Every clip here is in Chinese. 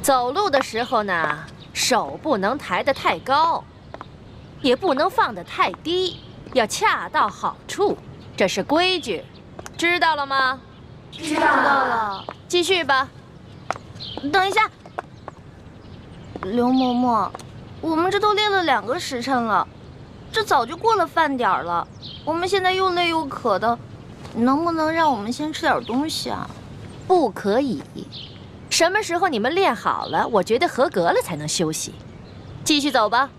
走路的时候呢，手不能抬得太高，也不能放得太低，要恰到好处，这是规矩，知道了吗？知道了。继续吧。等一下，刘嬷嬷，我们这都练了2个时辰了，这早就过了饭点了，我们现在又累又渴的，能不能让我们先吃点东西啊？不可以。什么时候你们练好了，我觉得合格了才能休息。继续走吧。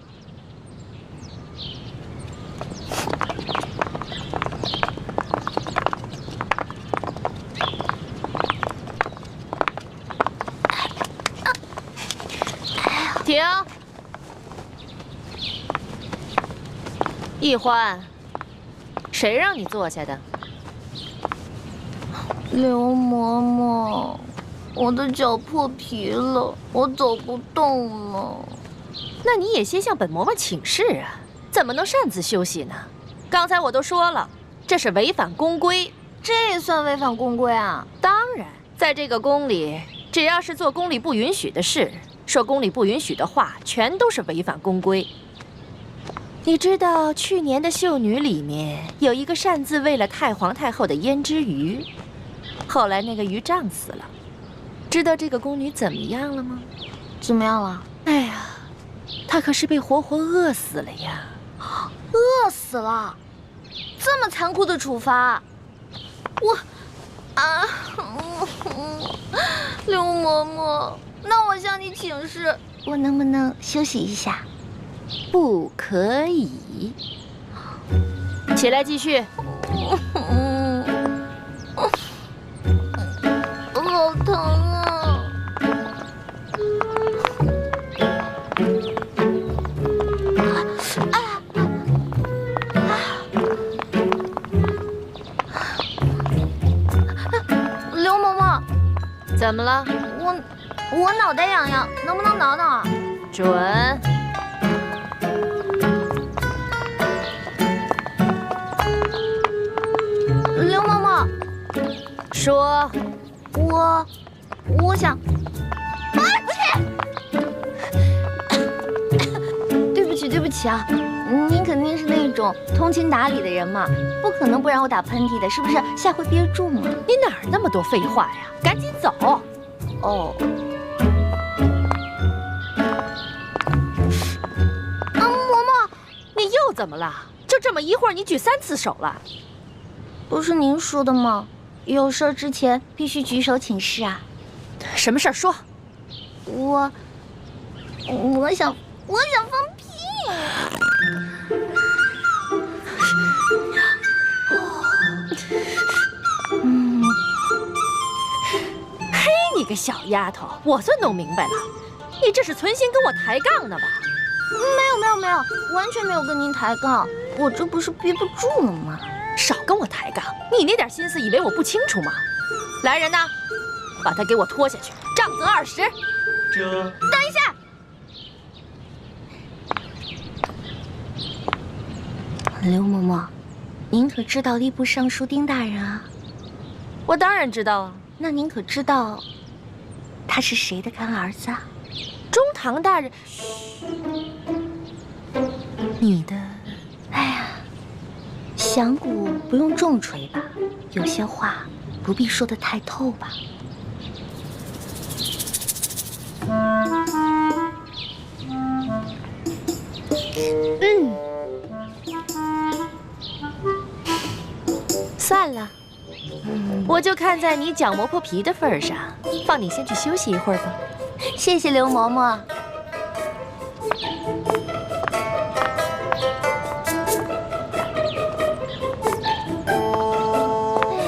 停！易欢，谁让你坐下的？刘嬷嬷，我的脚破皮了，我走不动了。那你也先向本嬷嬷请示啊，怎么能擅自休息呢？刚才我都说了，这是违反宫规。这也算违反宫规啊？当然，在这个宫里，只要是做宫里不允许的事，说宫里不允许的话，全都是违反宫规。你知道去年的秀女里面有一个擅自喂了太皇太后的胭脂鱼，后来那个鱼胀死了。知道这个宫女怎么样了吗？怎么样了？哎呀，她可是被活活饿死了呀！饿死了？这么残酷的处罚，刘嬷嬷，那我向你请示，我能不能休息一下？不可以。起来继续。好疼啊！刘嬷嬷，怎么了？我脑袋痒痒，能不能挠挠啊？准。刘嬷嬷，说。我想，对不起啊，您肯定是那种通情达理的人嘛，不可能不让我打喷嚏的，是不是？下回憋住嘛。你哪儿那么多废话呀？赶紧走。哦。嬷嬷，你又怎么了？就这么一会儿，你举3次手了？不是您说的吗？有事之前必须举手请示啊。什么事儿说？我想放屁。嘿，你个小丫头，我算弄明白了，你这是存心跟我抬杠呢吧？没有，完全没有跟您抬杠，我这不是憋不住了吗？少跟我抬杠，你那点心思以为我不清楚吗？来人呐，把他给我拖下去，杖责20。等一下。刘嬷嬷，您可知道吏部尚书丁大人啊？我当然知道啊。那您可知道他是谁的干儿子啊？中堂大人。你的。哎呀，响鼓不用重锤吧？有些话不必说得太透吧？算了，我就看在你脚磨破皮的份上，放你先去休息一会儿吧。谢谢刘嬷嬷。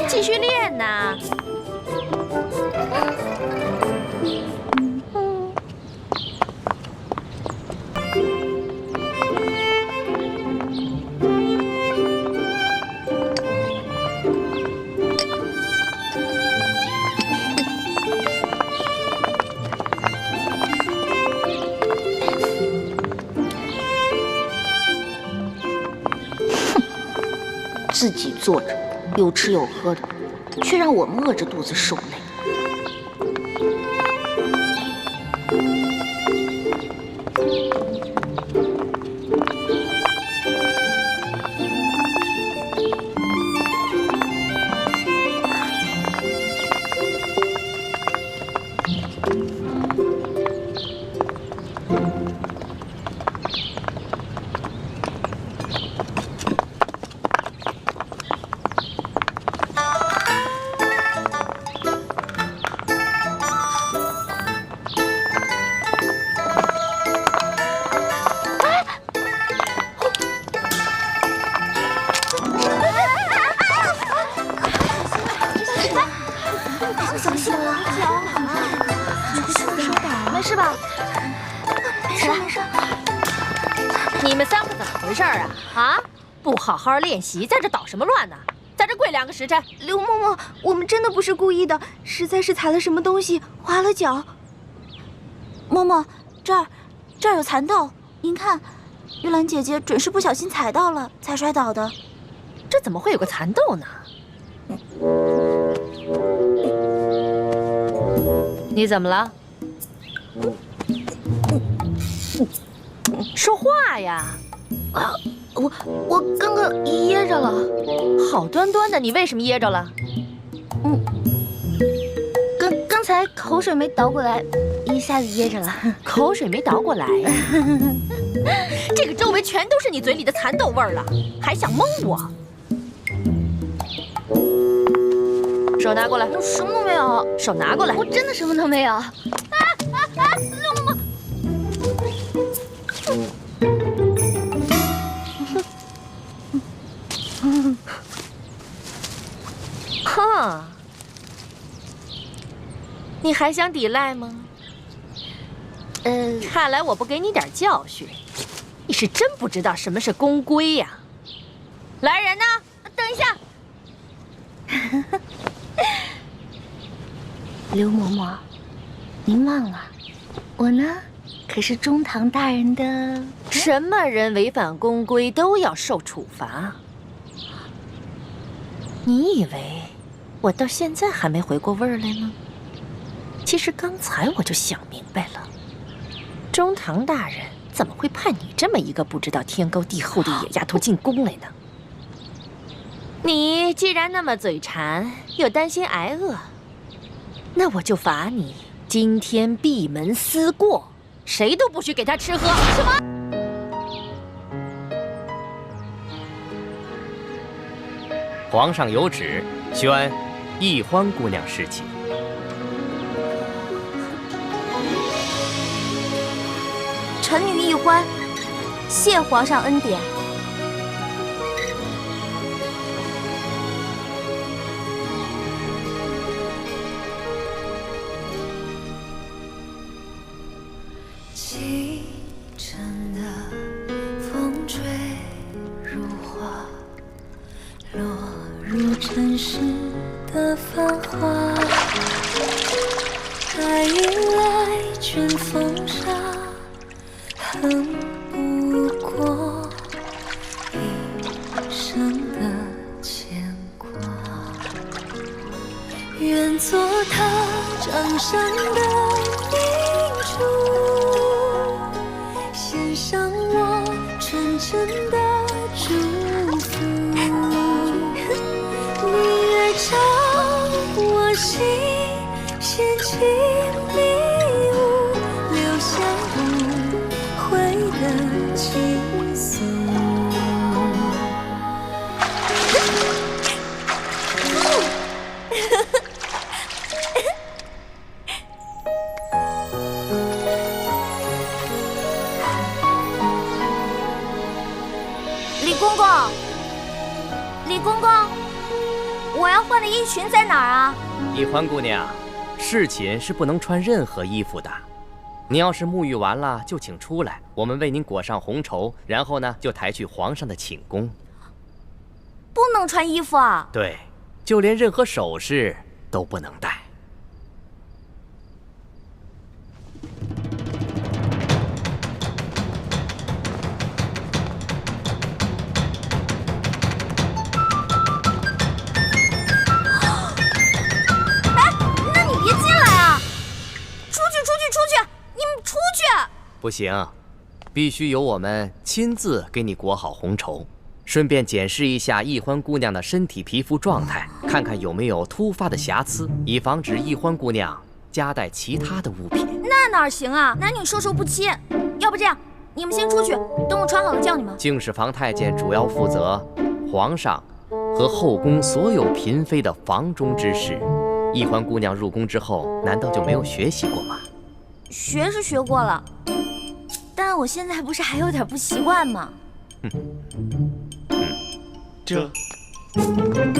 继续练呐。自己坐着，有吃有喝的，却让我们饿着肚子受累。没事吧？没事没事。你们三个怎么回事啊？啊，不好好练习，在这捣什么乱呢？在这跪2个时辰。刘嬷嬷，我们真的不是故意的，实在是踩了什么东西滑了脚。嬷嬷，这儿有蚕豆，您看，玉兰姐姐准是不小心踩到了才摔倒的。这怎么会有个蚕豆呢？你怎么了？说话呀！啊，我刚刚噎着了。好端端的，你为什么噎着了？刚才口水没倒过来，一下子噎着了。口水没倒过来呀？这个周围全都是你嘴里的蚕豆味儿了，还想蒙我？手拿过来。我什么都没有。手拿过来。我真的什么都没有。刘嬷嬷。哼，你还想抵赖吗？看来我不给你点教训，你是真不知道什么是公规呀。来人呐，等一下。刘嬷嬷，您忘了，我呢可是中堂大人的。什么人违反公规都要受处罚？你以为我到现在还没回过味儿来吗？其实刚才我就想明白了，中堂大人怎么会派你这么一个不知道天高地厚的野丫头进宫来呢？你既然那么嘴馋，又担心挨饿，那我就罚你今天闭门思过，谁都不许给他吃喝。什么？皇上有旨，宣易欢姑娘侍寝。臣女易欢，谢皇上恩典。清晨的风吹入花，落入尘世的繁华，还迎来卷风沙，恨不过一生的牵挂。愿做他掌上的明珠，献上我纯真的祝福。你爱照我心，献情礼物，留下无悔的情愫。李公公，李公公，我要换的衣裙在哪儿啊？易欢姑娘，侍寝是不能穿任何衣服的。你要是沐浴完了，就请出来，我们为您裹上红绸，然后呢，就抬去皇上的寝宫。不能穿衣服啊？对，就连任何首饰都不能戴。那你别进来啊！出去，出去，出去！你们出去！不行，必须由我们亲自给你裹好红绸，顺便检视一下易欢姑娘的身体皮肤状态，看看有没有突发的瑕疵，以防止易欢姑娘夹带其他的物品。那哪行啊？男女授受不亲。要不这样，你们先出去，等我穿好了叫你们。敬事房太监主要负责皇上和后宫所有嫔妃的房中之事。易欢姑娘入宫之后，难道就没有学习过吗？学是学过了，但我现在不是还有点不习惯吗？这，你们，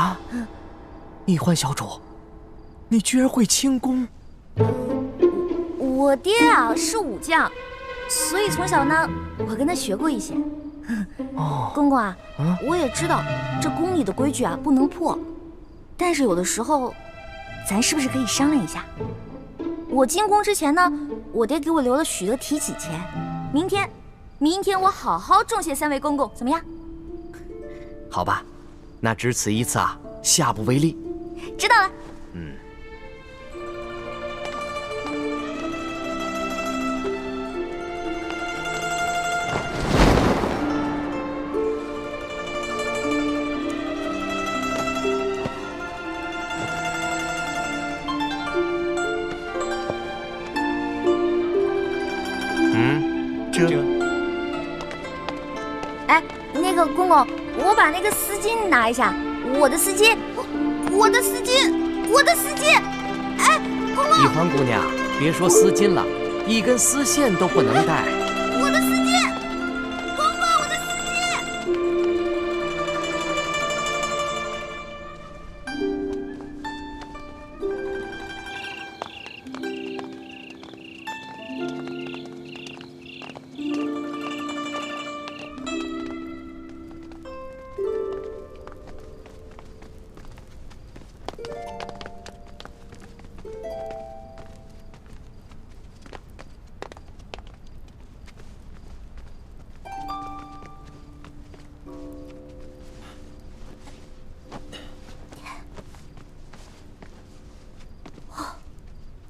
啊！易欢小主，你居然会轻功？我爹啊是武将，所以从小呢，我跟他学过一些。哦，公公啊，我也知道这宫里的规矩啊不能破，但是有的时候，咱是不是可以商量一下？我进宫之前呢，我爹给我留了许多提起钱，明天我好好重谢3位公公，怎么样？好吧，那只此一次啊，下不为例。知道了。哎，那个公公，我把那个丝巾拿一下，我的丝巾，我的丝巾，我的丝巾！哎，公公，易欢姑娘，别说丝巾了，一根丝线都不能带。我的丝巾，公公，我的丝巾！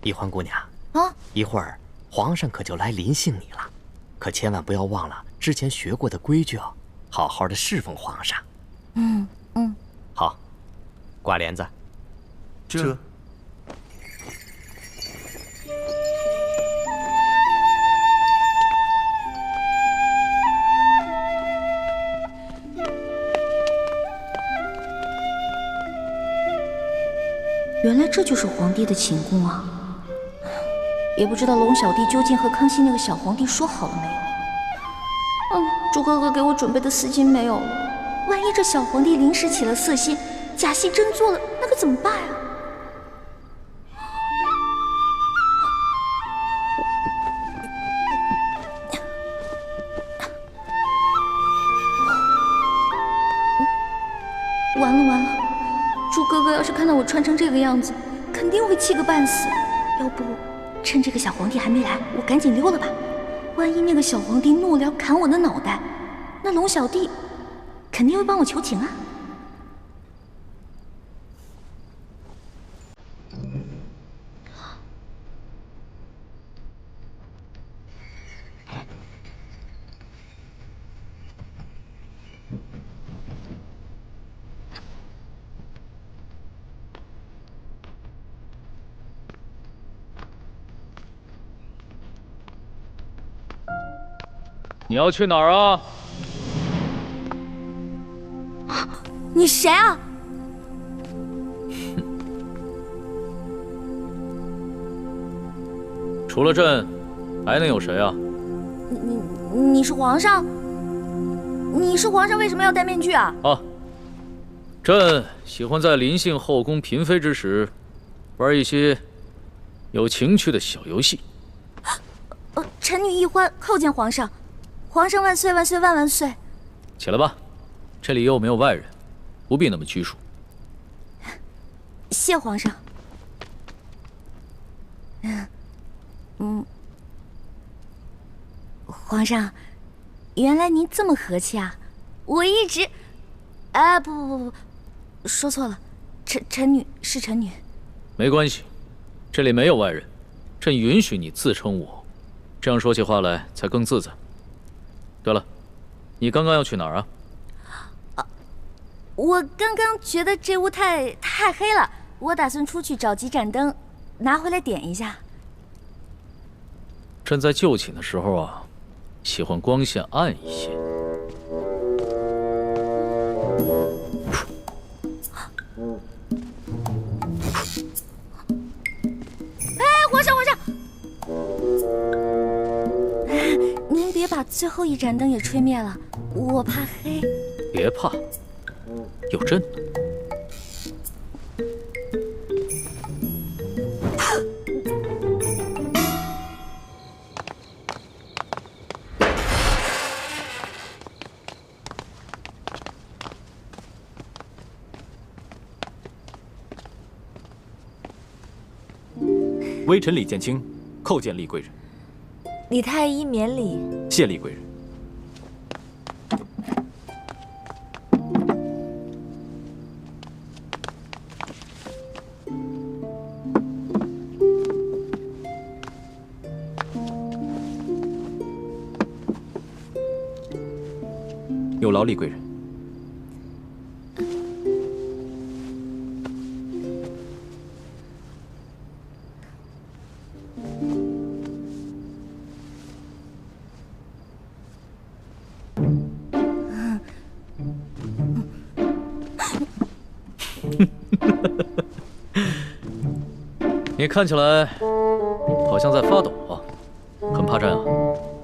易欢姑娘啊，一会儿皇上可就来临幸你了，可千万不要忘了之前学过的规矩哦，好好的侍奉皇上。好，挂帘子。这。原来这就是皇帝的寝宫啊！也不知道龙小弟究竟和康熙那个小皇帝说好了没有？朱哥哥给我准备的丝巾没有了，万一这小皇帝临时起了色心，假戏真做了，那可怎么办啊？完了！朱哥哥要是看到我穿成这个样子，肯定会气个半死。要不，趁这个小皇帝还没来，我赶紧溜了吧。万一那个小皇帝怒了要砍我的脑袋，那龙小弟肯定会帮我求情啊。你要去哪儿啊？你谁啊？除了朕，还能有谁啊？你是皇上？你是皇上，为什么要戴面具啊？啊，朕喜欢在临幸后宫嫔妃之时，玩一些有情趣的小游戏。臣女易欢叩见皇上。皇上万岁万岁万万岁！起来吧，这里又没有外人，不必那么拘束。谢皇上。皇上，原来您这么和气啊！我一直……不，说错了，臣女是臣女。没关系，这里没有外人，朕允许你自称我，这样说起话来才更自在。对了，你刚刚要去哪儿啊？我刚刚觉得这屋太黑了，我打算出去找几盏灯，拿回来点一下。朕在就寝的时候啊，喜欢光线暗一些。皇上！您别把最后一盏灯也吹灭了，我怕黑。别怕，有朕。微臣李建清叩见厉贵人。李太医免礼。谢厉贵人。有劳厉贵人。你看起来好像在发抖啊，很怕震啊？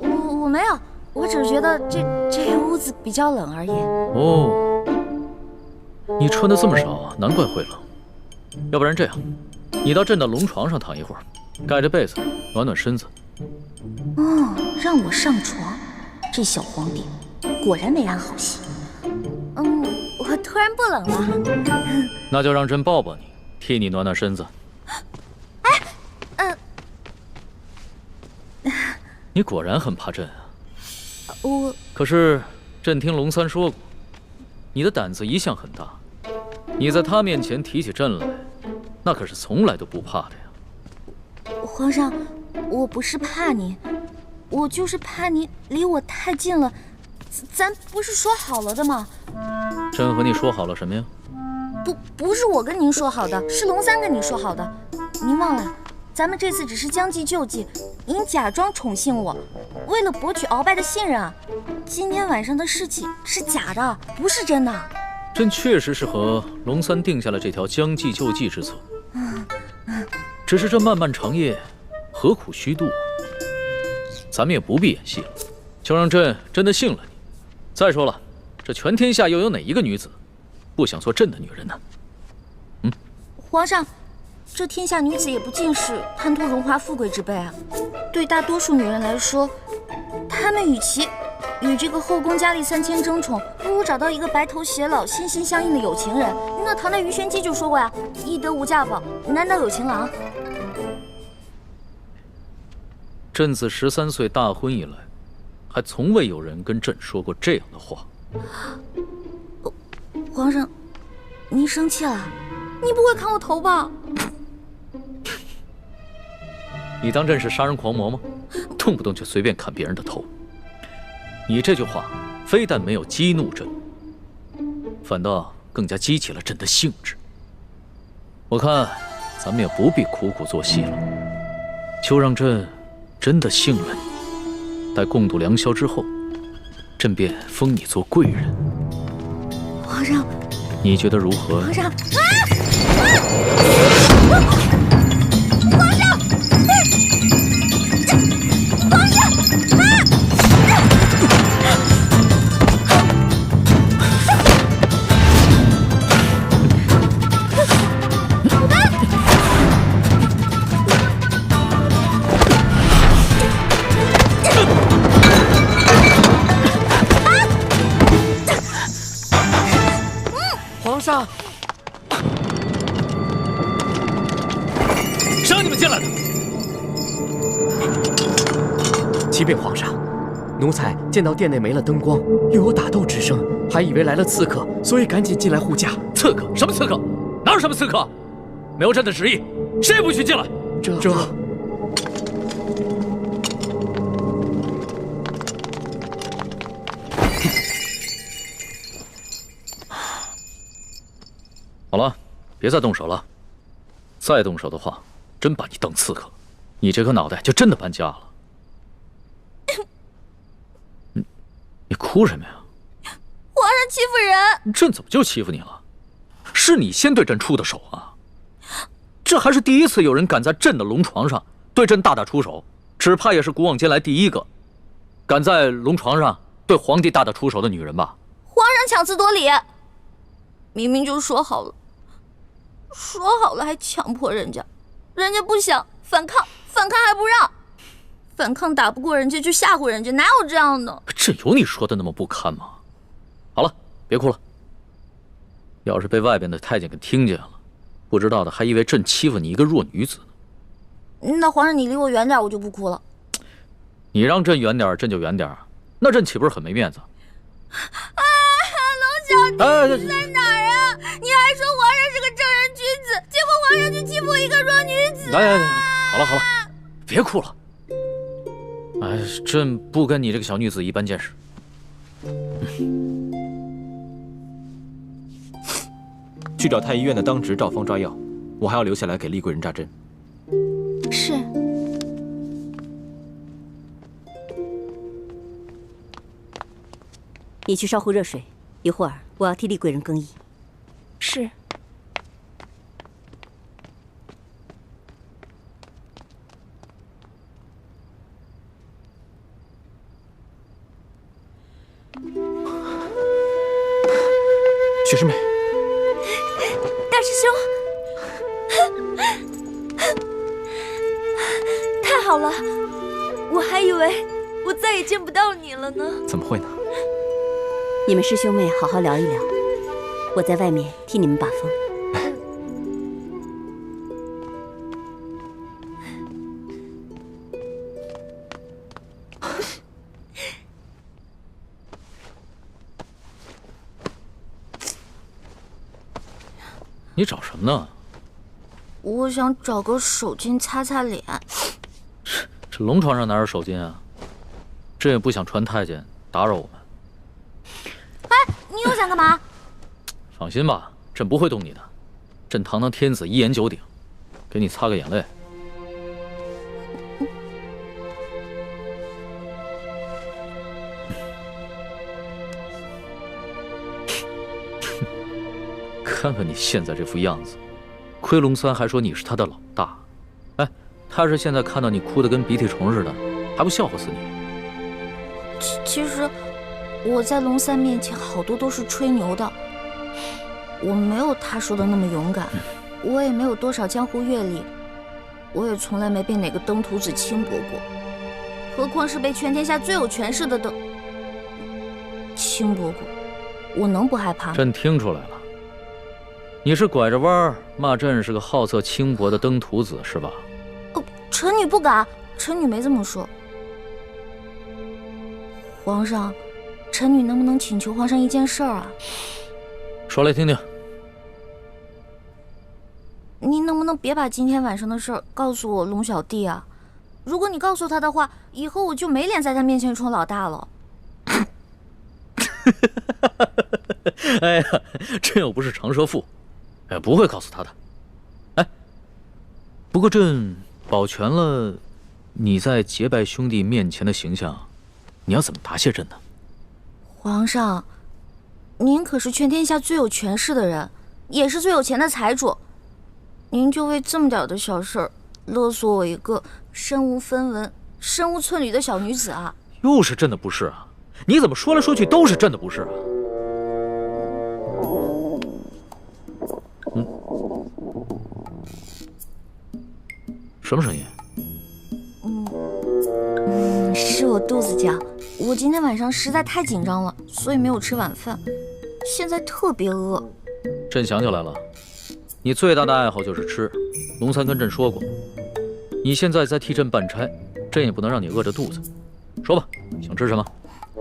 我没有，我只是觉得这屋子比较冷而已。哦，你穿的这么少啊，难怪会冷。要不然这样，你到朕的龙床上躺一会儿，盖着被子暖暖身子。哦，让我上床，这小皇帝果然没安好心。我突然不冷了。那就让朕抱抱你，替你暖暖身子。你果然很怕朕啊！可是朕听龙三说过，你的胆子一向很大，你在他面前提起朕来，那可是从来都不怕的呀。皇上，我不是怕你，我就是怕你离我太近了。咱不是说好了的吗？朕和你说好了什么呀？不是我跟您说好的，是龙三跟你说好的。您忘了，咱们这次只是将计就计，您假装宠幸我，为了博取鳌拜的信任啊。今天晚上的事情是假的，不是真的。朕确实是和龙三定下了这条将计就计之策，只是这漫漫长夜，何苦虚度？咱们也不必演戏了，就让朕真的信了你。再说了，这全天下又有哪一个女子不想做朕的女人呢？皇上，这天下女子也不尽是贪图荣华富贵之辈啊。对大多数女人来说，她们与其与这个后宫佳丽3000争宠，不如找到一个白头偕老、心心相印的有情人。那唐代鱼玄机就说过呀：“易得无价宝，难得有情郎。”朕自13岁大婚以来，还从未有人跟朕说过这样的话。皇上，您生气了？你不会砍我头吧？你当朕是杀人狂魔吗？动不动就随便砍别人的头。你这句话非但没有激怒朕，反倒更加激起了朕的兴致。我看咱们也不必苦苦做戏了，就让朕真的信了你。待共度良宵之后，朕便封你做贵人。皇上，你觉得如何？皇上，皇上，谁让你们进来的？启禀皇上，奴才见到殿内没了灯光，又有打斗之声，还以为来了刺客，所以赶紧进来护驾。刺客？什么刺客？哪有什么刺客？没有朕的旨意，谁也不许进来。这……好了，别再动手了。再动手的话，真把你当刺客，你这颗脑袋就真的搬家了。你哭什么呀？皇上欺负人！朕怎么就欺负你了？是你先对朕出的手啊！这还是第一次有人敢在朕的龙床上对朕大打出手，只怕也是古往今来第一个敢在龙床上对皇帝大打出手的女人吧？皇上强词夺理，明明就说好了，还强迫人家，人家不想反抗，反抗还不让，反抗打不过人家就吓唬人家，哪有这样的？朕有你说的那么不堪吗？好了，别哭了。要是被外边的太监给听见了，不知道的还以为朕欺负你一个弱女子呢。那皇上你离我远点，我就不哭了。你让朕远点，朕就远点，那朕岂不是很没面子？啊，龙小弟，你在哪儿啊？你还说皇上是个正人君子，结果皇上却欺负一个弱女子。来，好了，别哭了。哎，朕不跟你这个小女子一般见识。去找太医院的当值赵方抓药，我还要留下来给丽贵人扎针。是。你去烧壶热水，一会儿我要替丽贵人更衣。是。雪师妹，大师兄，太好了，我还以为我再也见不到你了呢。怎么会呢？你们师兄妹好好聊一聊，我在外面替你们把风。你找什么呢？我想找个手巾擦擦脸。这龙床上哪有手巾啊？朕也不想传太监打扰我们。哎，你又想干嘛？放心吧，朕不会动你的。朕堂堂天子，一言九鼎，给你擦个眼泪。看看你现在这副样子，亏龙三还说你是他的老大。哎，他是现在看到你哭得跟鼻涕虫似的，还不笑话死你？其实我在龙三面前好多都是吹牛的，我没有他说的那么勇敢，我也没有多少江湖阅历，我也从来没被哪个登徒子轻薄过，何况是被全天下最有权势的轻薄过，我能不害怕吗？朕听出来了。你是拐着弯儿骂朕是个好色轻薄的登徒子是吧？臣女不敢，臣女没这么说。皇上，臣女能不能请求皇上一件事儿啊？说来听听。您能不能别把今天晚上的事儿告诉我龙小弟啊？如果你告诉他的话，以后我就没脸在他面前充老大了。哎呀，朕又不是长舌妇。哎，不会告诉他的。哎，不过朕保全了你在结拜兄弟面前的形象，你要怎么答谢朕呢？皇上，您可是全天下最有权势的人，也是最有钱的财主，您就为这么点的小事儿勒索我一个身无分文、身无寸缕的小女子啊？又是朕的不是啊！你怎么说来说去都是朕的不是啊？什么声音？是我肚子叫。我今天晚上实在太紧张了，所以没有吃晚饭，现在特别饿。朕想起来了，你最大的爱好就是吃。龙三跟朕说过，你现在在替朕办差，朕也不能让你饿着肚子。说吧，想吃什么？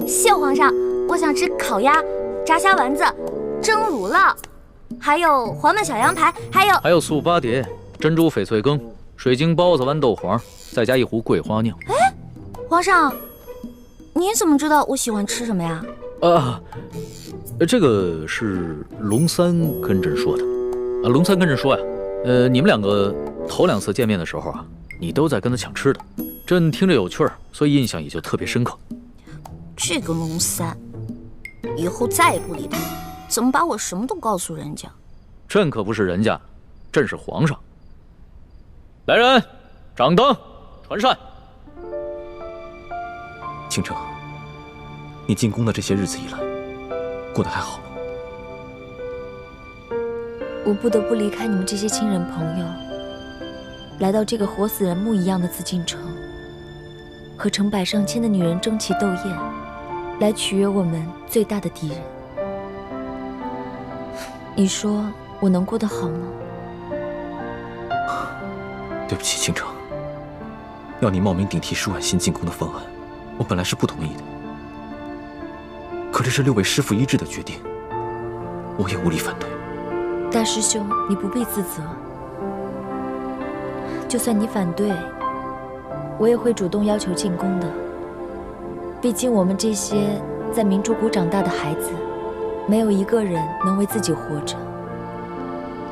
谢皇上，我想吃烤鸭、炸虾丸子、蒸乳酪，还有黄焖小羊排，还有素八碟、珍珠翡翠羹、水晶包子、豌豆黄，再加一壶桂花酿。哎，皇上，你怎么知道我喜欢吃什么呀？这个是龙三跟朕说的。龙三跟朕说呀，你们两个头2次见面的时候啊，你都在跟他抢吃的，朕听着有趣儿，所以印象也就特别深刻。这个龙三，以后再也不理他，怎么把我什么都告诉人家？朕可不是人家，朕是皇上。来人，掌灯，传膳。倾城，你进宫的这些日子以来，过得还好吗？我不得不离开你们这些亲人朋友，来到这个活死人墓一样的紫禁城，和成百上千的女人争奇斗艳，来取悦我们最大的敌人。你说我能过得好吗？对不起，倾城，要你冒名顶替舒婉欣进宫的方案，我本来是不同意的。可这是6位师父一致的决定，我也无力反对。大师兄，你不必自责。就算你反对，我也会主动要求进宫的。毕竟我们这些在明珠谷长大的孩子，没有一个人能为自己活着。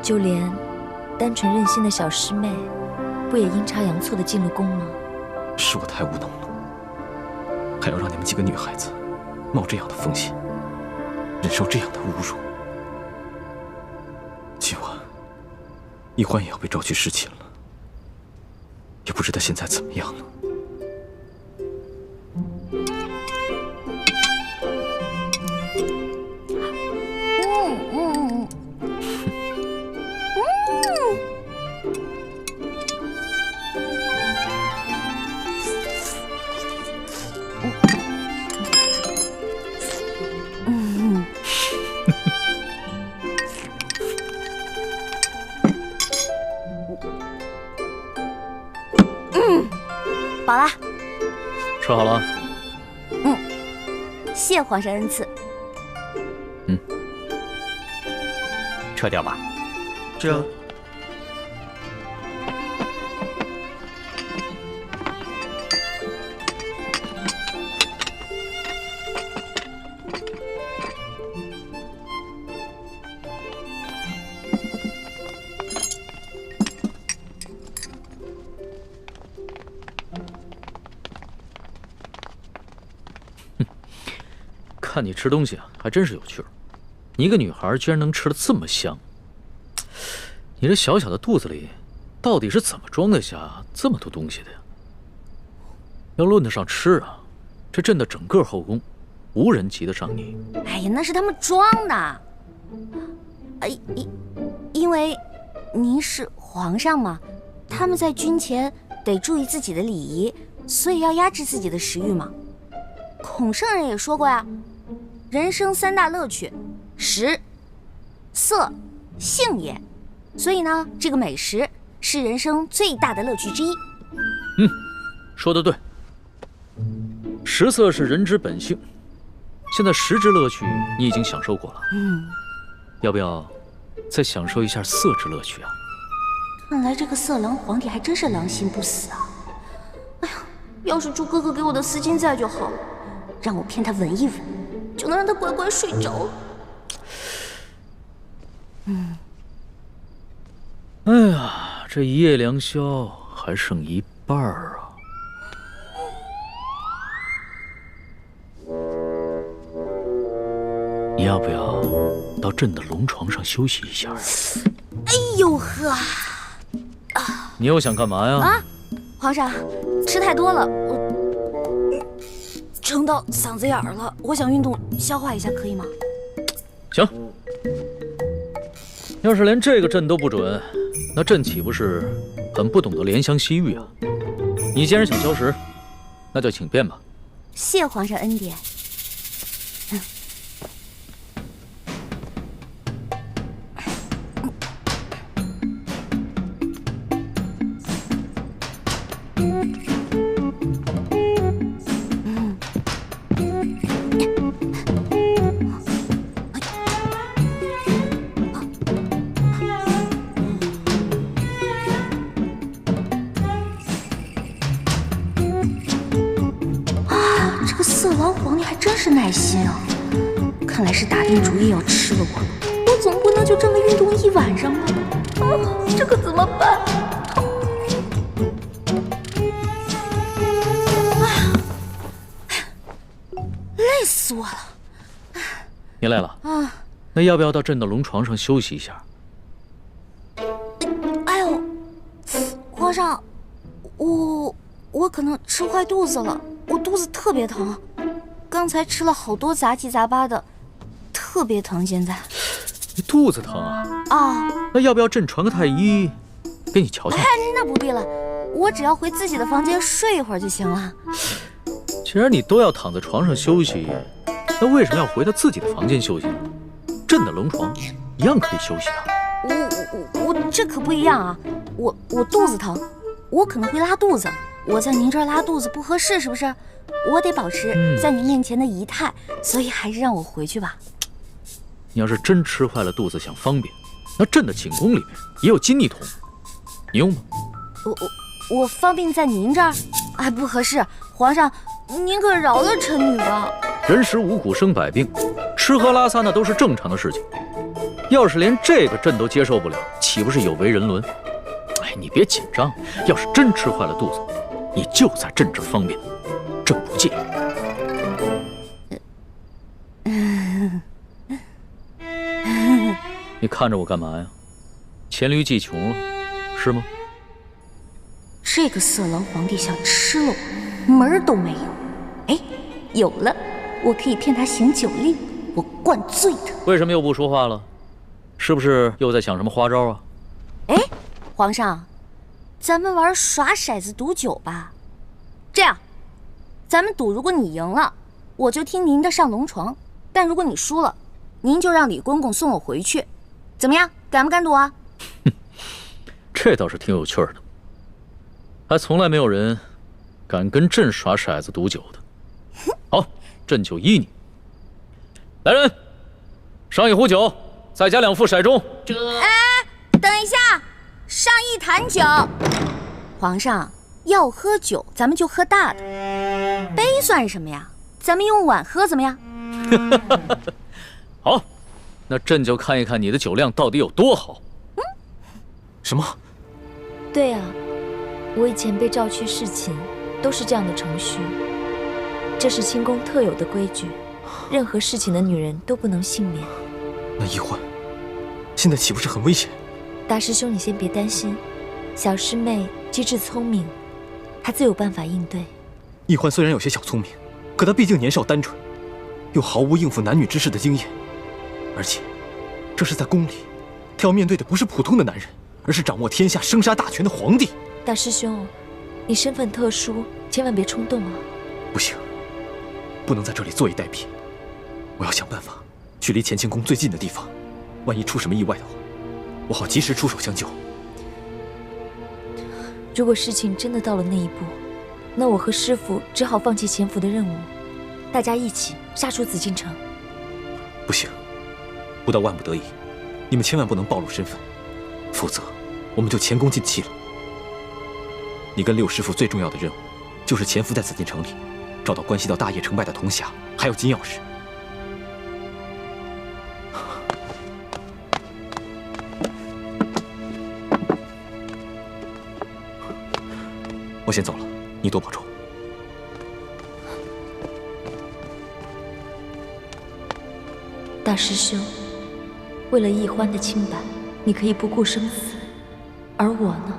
就连单纯任性的小师妹，不也阴差阳错的进了宫吗？是我太无能了，还要让你们几个女孩子冒这样的风险，忍受这样的侮辱。今晚，易欢也要被召去侍寝了，也不知他现在怎么样了。饱啦。吃好了。谢皇上恩赐。撤掉吧。这。看你吃东西啊，还真是有趣儿。你一个女孩居然能吃得这么香，你这小小的肚子里，到底是怎么装得下这么多东西的呀？要论得上吃啊，这朕的整个后宫，无人及得上你。哎呀，那是他们装的。因为您是皇上嘛，他们在军前得注意自己的礼仪，所以要压制自己的食欲嘛。孔圣人也说过呀，人生3大乐趣，食、色、性也。所以呢，这个美食是人生最大的乐趣之一。说得对。食色是人之本性，现在食之乐趣你已经享受过了，要不要再享受一下色之乐趣啊？看来这个色狼皇帝还真是狼心不死啊！哎呀，要是猪哥哥给我的丝巾在就好了，让我骗他闻一闻，就能让他乖乖睡着。哎呀，这一夜良宵还剩一半啊！你要不要到朕的龙床上休息一下？哎呦呵！你又想干嘛呀？皇上，吃太多了，我撑到嗓子眼儿了，我想运动消化一下，可以吗？行。要是连这个朕都不准，那朕岂不是很不懂得怜香惜玉啊？你既然想消食，那就请便吧。谢皇上恩典。色狼皇帝还真是耐心啊！看来是打定主意要吃了我总不能就这么运动一晚上吧？这可怎么办？累死我了！你累了啊？那要不要到朕的龙床上休息一下？哎呦，皇上，我可能吃坏肚子了，我肚子特别疼。刚才吃了好多杂七杂八的，特别疼。现在你肚子疼啊？那要不要朕传个太医给你瞧瞧？那不必了，我只要回自己的房间睡一会儿就行了。既然你都要躺在床上休息，那为什么要回到自己的房间休息呢？朕的龙床一样可以休息啊。我这可不一样啊！我肚子疼，我可能会拉肚子，我在您这儿拉肚子不合适，是不是？我得保持在您面前的仪态，所以还是让我回去吧。你要是真吃坏了肚子想方便，那朕的寝宫里面也有金逆桶，你用吗？我方便在您这儿，哎，不合适。皇上，您可饶了臣女吧。人食五谷生百病，吃喝拉撒那都是正常的事情。要是连这个朕都接受不了，岂不是有违人伦？哎，你别紧张，要是真吃坏了肚子，你就在朕这儿方便，朕不介意。你看着我干嘛呀？黔驴技穷了，是吗？这个色狼皇帝想吃了我，门儿都没有。哎，有了，我可以骗他行酒令，我灌醉他。为什么又不说话了？是不是又在想什么花招啊？哎，皇上，咱们玩耍骰子赌酒吧。这样，咱们赌，如果你赢了，我就听您的上龙床；但如果你输了，您就让李公公送我回去。怎么样，敢不敢赌啊？这倒是挺有趣的，还从来没有人敢跟朕耍骰子赌酒的。好，朕就依你。来人，上一壶酒，再加2副骰盅。等一下，上一坛酒。皇上要喝酒，咱们就喝大的，杯算什么呀？咱们用碗喝怎么样？好，那朕就看一看你的酒量到底有多好。什么？对啊，我以前被召去侍寝，都是这样的程序。这是清宫特有的规矩，任何侍寝的女人都不能幸免。那易欢，现在岂不是很危险？大师兄，你先别担心，小师妹机智聪明，她自有办法应对。易欢虽然有些小聪明，可她毕竟年少单纯，又毫无应付男女之事的经验，而且这是在宫里，她要面对的不是普通的男人，而是掌握天下生杀大权的皇帝。大师兄，你身份特殊，千万别冲动啊！不行，不能在这里坐以待毙，我要想办法去离乾清宫最近的地方，万一出什么意外的话，我好及时出手相救。如果事情真的到了那一步，那我和师父只好放弃潜伏的任务，大家一起杀出紫禁城。不行，不到万不得已，你们千万不能暴露身份，否则我们就前功尽弃了。你跟六师父最重要的任务，就是潜伏在紫禁城里，找到关系到大业成败的铜匣，还有金钥匙。我先走了，你多保重。大师兄，为了易欢的清白，你可以不顾生死，而我呢？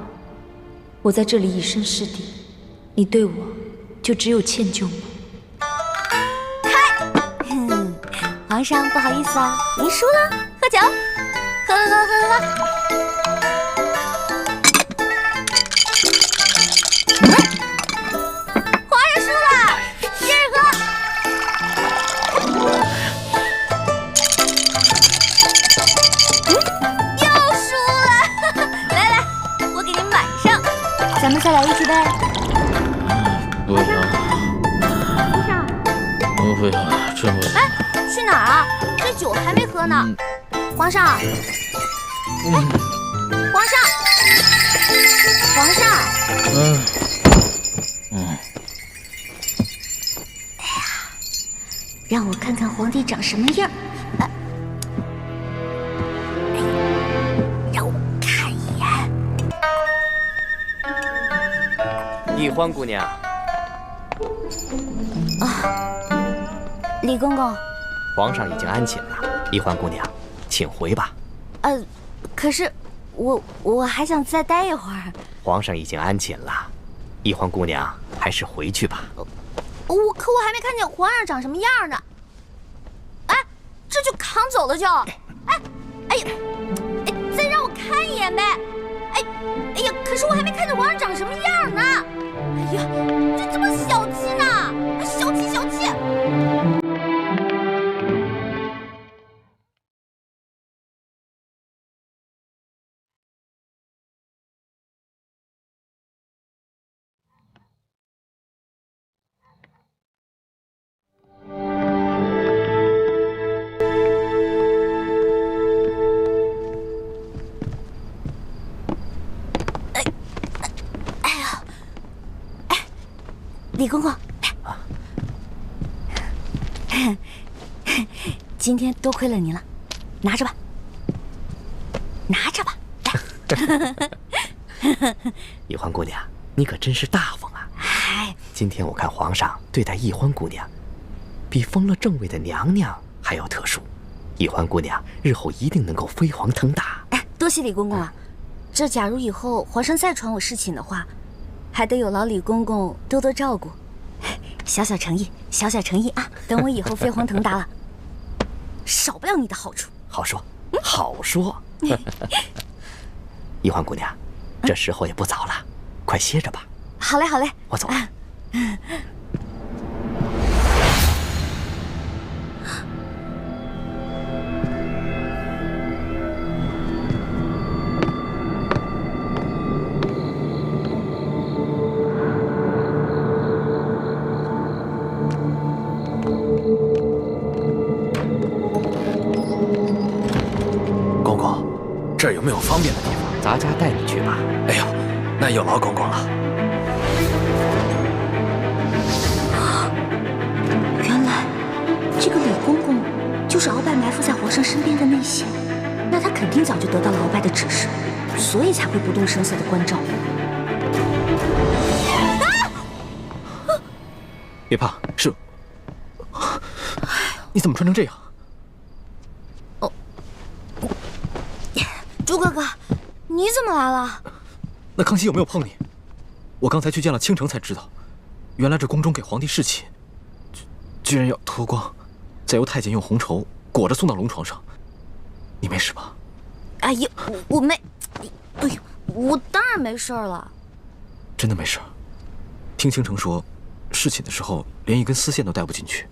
我在这里以身试敌，你对我就只有歉疚吗？皇上，不好意思啊，您输了，喝酒，喝。皇上输了，接着喝。又输了，来，我给您满上，咱们再来一局呗。不要，皇上，不要，真不要。去哪儿啊？这酒还没喝呢。皇上，皇上，皇上。哎呀，让我看看皇帝长什么样。让我看一眼。易欢姑娘，李公公。皇上已经安寝了，易欢姑娘，请回吧。可是我还想再待一会儿。皇上已经安寝了，易欢姑娘还是回去吧。可我还没看见皇上长什么样呢。哎，这就扛走了就。哎呀，再让我看一眼呗。哎呀，可是我还没看见皇上长什么样呢。哎呀，这怎么小气呢？小气小气。李公公，今天多亏了您了，拿着吧，拿着吧。易欢姑娘，你可真是大方啊！哎，今天我看皇上对待易欢姑娘，比封了正位的娘娘还要特殊。易欢姑娘日后一定能够飞黄腾达。哎，多谢李公公了。这假如以后皇上再传我侍寝的话，还得有劳李公公多多照顾。小小诚意，小小诚意啊！等我以后飞黄腾达了，少不了你的好处。好说，好说。易欢姑娘，这时候也不早了，快歇着吧。好嘞，好嘞，我走了。公公，这儿有没有方便的地方？咱家带你去吧。哎呦，那有劳公公了。原来这个李公公就是鳌拜埋伏在皇上身边的内线，那他肯定早就得到了鳌拜的指示，所以才会不动声色的关照我。别怕，是。你怎么穿成这样？朱哥哥，你怎么来了？那康熙有没有碰你？我刚才去见了倾城才知道，原来这宫中给皇帝侍寝，居然要脱光，再由太监用红绸裹着送到龙床上。你没事吧？哎呀，我没，哎呦，我当然没事了。真的没事。听倾城说，侍寝的时候连一根丝线都带不进去，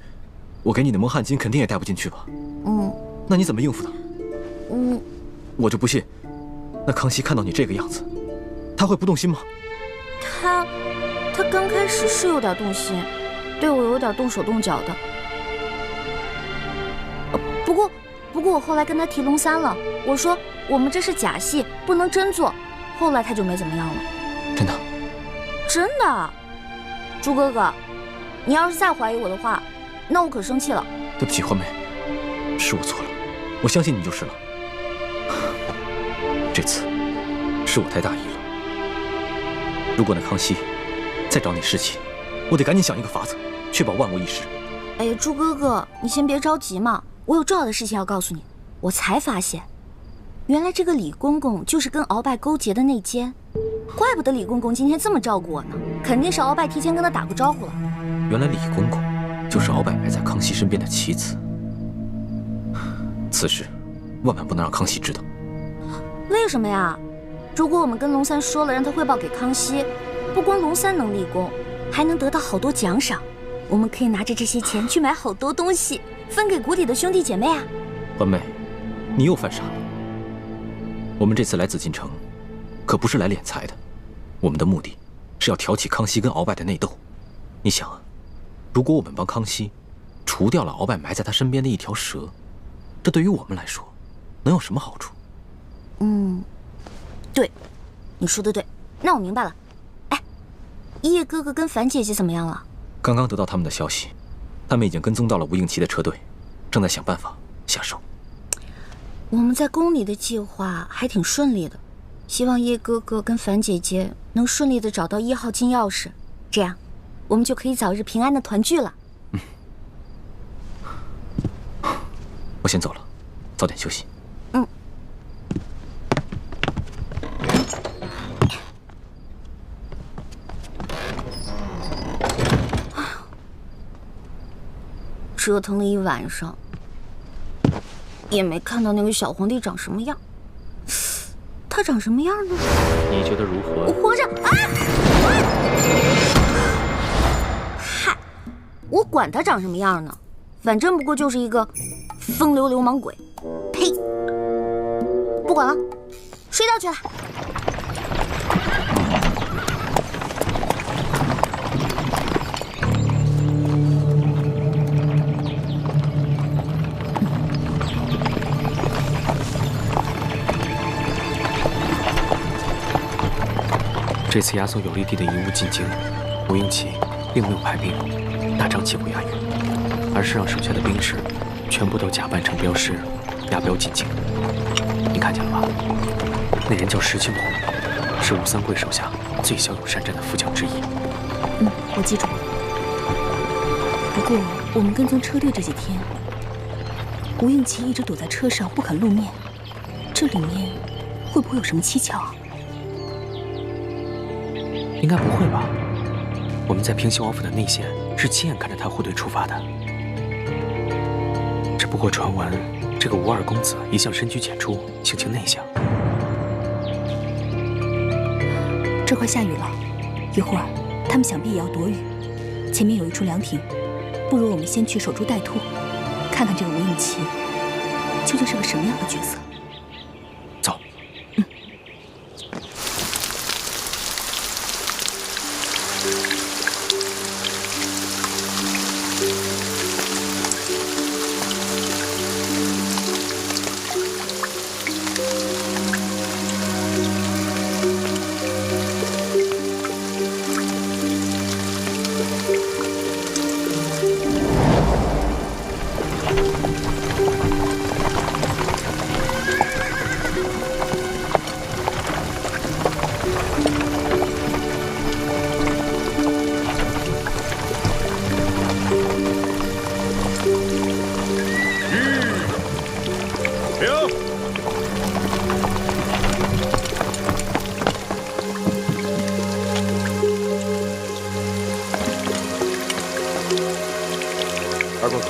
我给你的蒙汗巾肯定也带不进去吧？那你怎么应付的？我就不信，那康熙看到你这个样子，他会不动心吗？他刚开始是有点动心，对我有点动手动脚的。不过我后来跟他提龙三了，我说我们这是假戏，不能真做。后来他就没怎么样了。真的？真的。朱哥哥，你要是再怀疑我的话，那我可生气了。对不起，欢梅，是我错了，我相信你就是了。这次是我太大意了。如果那康熙再找你侍寝，我得赶紧想一个法子，确保万无一失。哎呀，朱哥哥，你先别着急嘛，我有重要的事情要告诉你。我才发现，原来这个李公公就是跟鳌拜勾结的内奸，怪不得李公公今天这么照顾我呢，肯定是鳌拜提前跟他打过招呼了。原来李公公就是鳌拜埋在康熙身边的棋子，此事万万不能让康熙知道。为什么呀？如果我们跟龙三说了，让他汇报给康熙，不光龙三能立功，还能得到好多奖赏。我们可以拿着这些钱去买好多东西，分给谷底的兄弟姐妹啊。欢妹，你又犯傻了。我们这次来紫禁城，可不是来敛财的，我们的目的是要挑起康熙跟鳌拜的内斗。你想啊，如果我们帮康熙除掉了鳌拜埋在他身边的一条蛇，这对于我们来说能有什么好处？对，你说的对，那我明白了。哎，叶哥哥跟樊姐姐怎么样了？刚刚得到他们的消息，他们已经跟踪到了吴应奇的车队，正在想办法下手。我们在宫里的计划还挺顺利的，希望叶哥哥跟樊姐姐能顺利的找到1号金钥匙，这样我们就可以早日平安的团聚了。我先走了，早点休息。折腾了一晚上，也没看到那个小皇帝长什么样。他长什么样呢？你觉得如何？我活着啊！嗨，我管他长什么样呢，反正不过就是一个风流流氓鬼。呸！不管了，睡觉去了。这次亚索有利帝的遗物进京，吴应奇并没有派兵大张旗鼓押运，而是让手下的兵士全部都假扮成镖师，押镖进京。你看见了吧？那人叫石青红，是吴三桂手下最骁勇善战的副将之一。我记住了。不过我们跟踪车队这几天，吴应奇一直躲在车上不肯露面，这里面会不会有什么蹊跷啊？应该不会吧？我们在平西王府的内线是亲眼看着他护队出发的。只不过传闻这个吴二公子一向深居简出，性情内向。这快下雨了，一会儿他们想必也要躲雨。前面有一处凉亭，不如我们先去守株待兔，看看这个吴应奇究竟是个什么样的角色。走。二公子，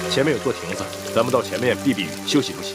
前面有座亭子，咱们到前面避避雨，休息休息。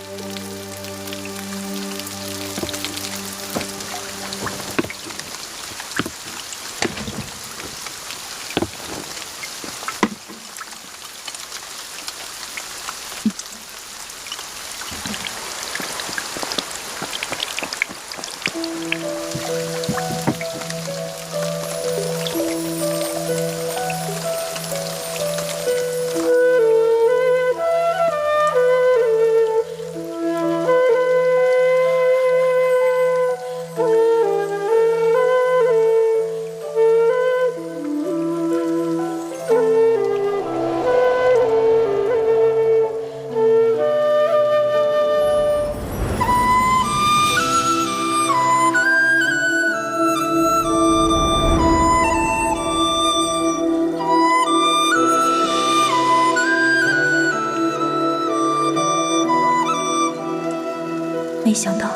没想到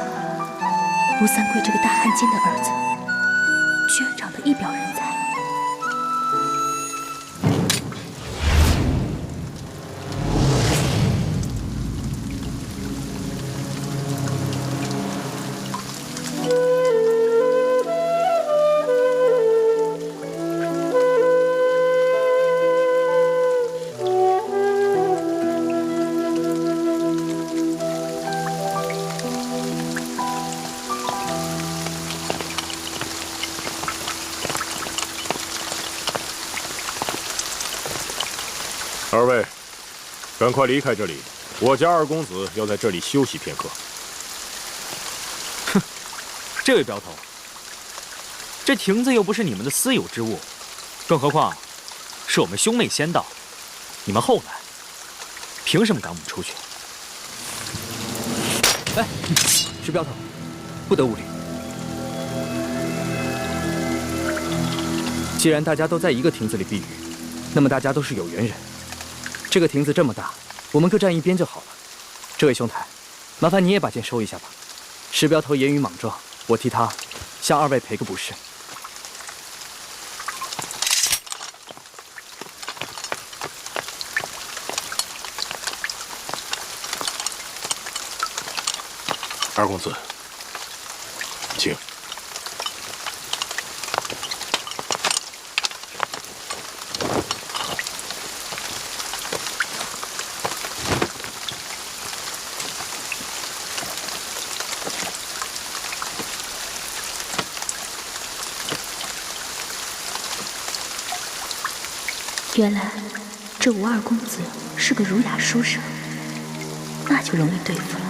吴三桂这个大汉奸的儿子，居然长得一表人才。二位，赶快离开这里，我家二公子要在这里休息片刻。哼，这位镖头，这亭子又不是你们的私有之物，更何况是我们兄妹先到，你们后来，凭什么赶我们出去？哎，石镖头，不得无礼。既然大家都在一个亭子里避雨，那么大家都是有缘人。这个亭子这么大，我们各站一边就好了。这位兄台，麻烦你也把剑收一下吧。石镖头言语莽撞，我替他向二位赔个不是。二公子，请。原来这吴二公子是个儒雅书生，那就容易对付了。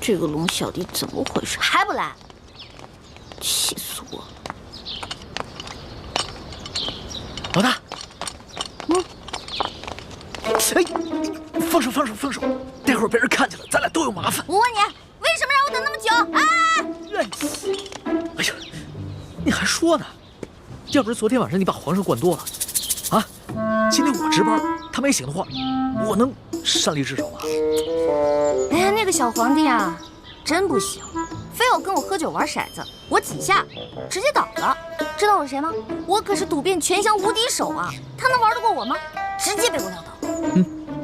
这个龙小弟怎么回事？还不来？气死我了！老大，哎，放手，待会儿被人看见了，咱俩都有麻烦。我问你，为什么让我等那么久？啊！哎呀，你还说呢？要不是昨天晚上你把皇上灌多了，啊，今天我值班，他没醒的话，我能擅离职守吗？哎呀，那个小皇帝啊，真不行，非要跟我喝酒玩骰子，我几下直接倒了。知道我是谁吗？我可是赌遍全乡无敌手啊！他能玩得过我吗？直接被我撂倒。